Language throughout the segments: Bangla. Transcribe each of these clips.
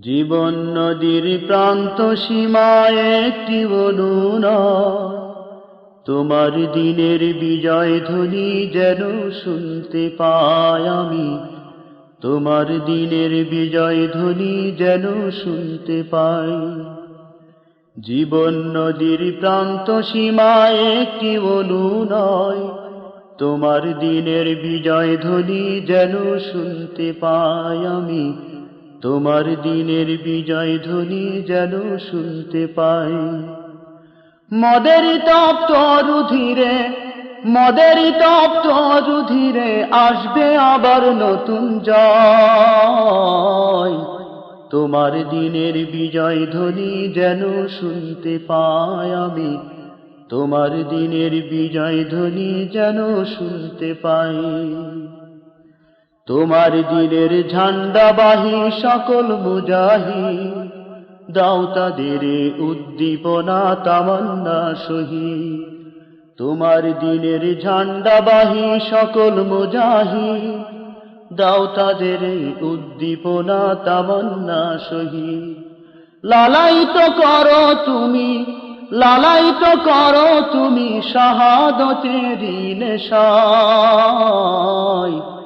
জীবন নদীর প্রান্ত সীমায় একটি অনুনয়, তোমার দিনের বিজয় ধ্বনি যেন শুনতে পাই আমি। তোমার দিনের বিজয় ধ্বনি যেন শুনতে পাই। জীবন নদীর প্রান্ত সীমায় একটি অনুনয়, তোমার দিনের বিজয় ধ্বনি যেন শুনতে পাই আমি। তোমার দিনের বিজয় ধ্বনি যেন শুনতে পাই। মদের তপ্ত রুধিরে, মদের তপ্ত রুধিরে আসবে আবার নতুন জয়। তোমার দিনের বিজয় ধ্বনি যেন শুনতে পাই আমি। তোমার দিনের বিজয় ধ্বনি যেন শুনতে পাই। তোমার দিনের ঝান্ডাবাহী সকল মুজাহিদ, দাও তাদের উদ্দীপনা তামান্না শহীদ। তোমার দিনের ঝান্ডাবাহী সকল মুজাহিদ, দাও তাদের উদ্দীপনা তামান্না শহীদ। লালায়িত করো তুমি, লালায়িত করো তুমি শাহাদতের নেশায়।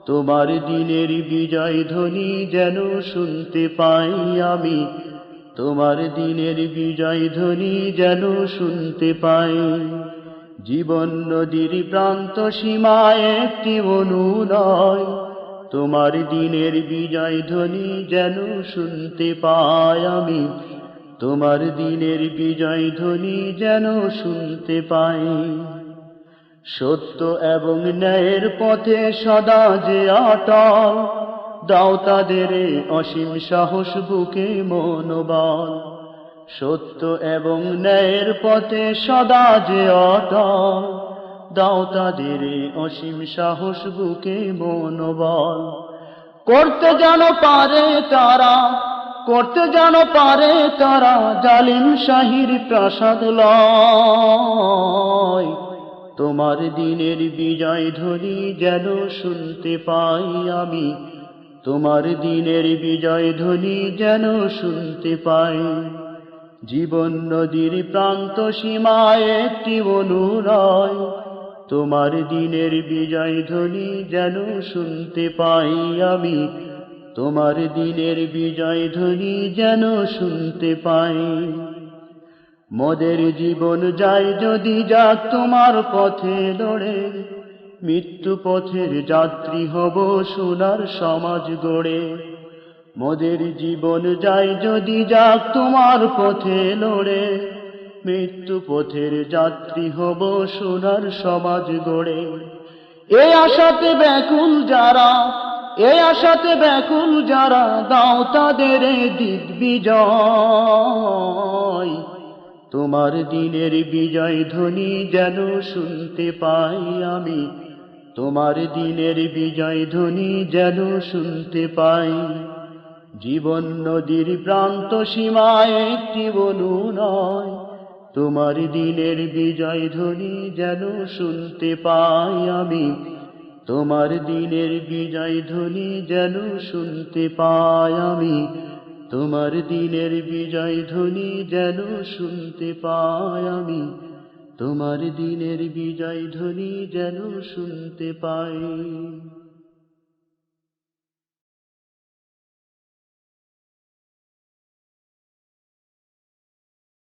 তোমার দিনের বিজয় ধ্বনি যেন শুনতে পাই আমি। তোমার দিনের বিজয় ধ্বনি যেন শুনতে পাই। জীবন নদীর প্রান্ত সীমায় একটি অনুনয়, তোমার দিনের বিজয় ধ্বনি যেন শুনতে পাই আমি। তোমার দিনের বিজয় ধ্বনি যেন শুনতে পাই। সত্য এবং ন্যায়ের পথে সদা যে অটল, দাও তাদের অসীম সাহস বুকে মনোবল। সত্য এবং ন্যায়ের পথে সদা যে অটল, দাও তাদের অসীম সাহস বুকে মনোবল। করতে যেন পারে তারা, করতে যেন পারে তারা জালিম শাহীর প্রাসাদ লয়। তোমার দিনের বিজয় ধ্বনি যেন শুনতে পাই আমি। তোমার দিনের বিজয় ধ্বনি যেন শুনতে পাই। জীবন নদীর প্রান্ত সীমায় একটি অনুনয়, তোমার দিনের বিজয় ধ্বনি যেন শুনতে পাই আমি। তোমার দিনের বিজয় ধ্বনি যেন শুনতে পাই। মদের জীবন যায় যদি যাক তোমার পথে লড়ে, মৃত্যু পথের যাত্রী হব সোনার সমাজ গড়ে। মদের জীবন যায় যদি যাক তোমার পথে লড়ে, মৃত্যু পথের যাত্রী হব সোনার সমাজ গড়ে। এই আশাতে ব্যাকুল যারা, এই আশাতে ব্যাকুল যারা, দাও তাদের দিগ্বিজয়। তোমার দিনের বিজয় ধ্বনি যেন শুনতে পাই আমি। তোমার দিনের বিজয় ধ্বনি যেন শুনতে পাই। জীবন নদীর প্রান্ত সীমায় একটি অনুনয়, তোমার দিনের বিজয় ধ্বনি যেন শুনতে পাই আমি। তোমার দিনের বিজয় ধ্বনি যেন শুনতে পাই আমি। তোমার দিনের বিজয় ধ্বনি যেন শুনতে পাই আমি। তোমার দিনের বিজয় ধ্বনি যেন শুনতে পাই।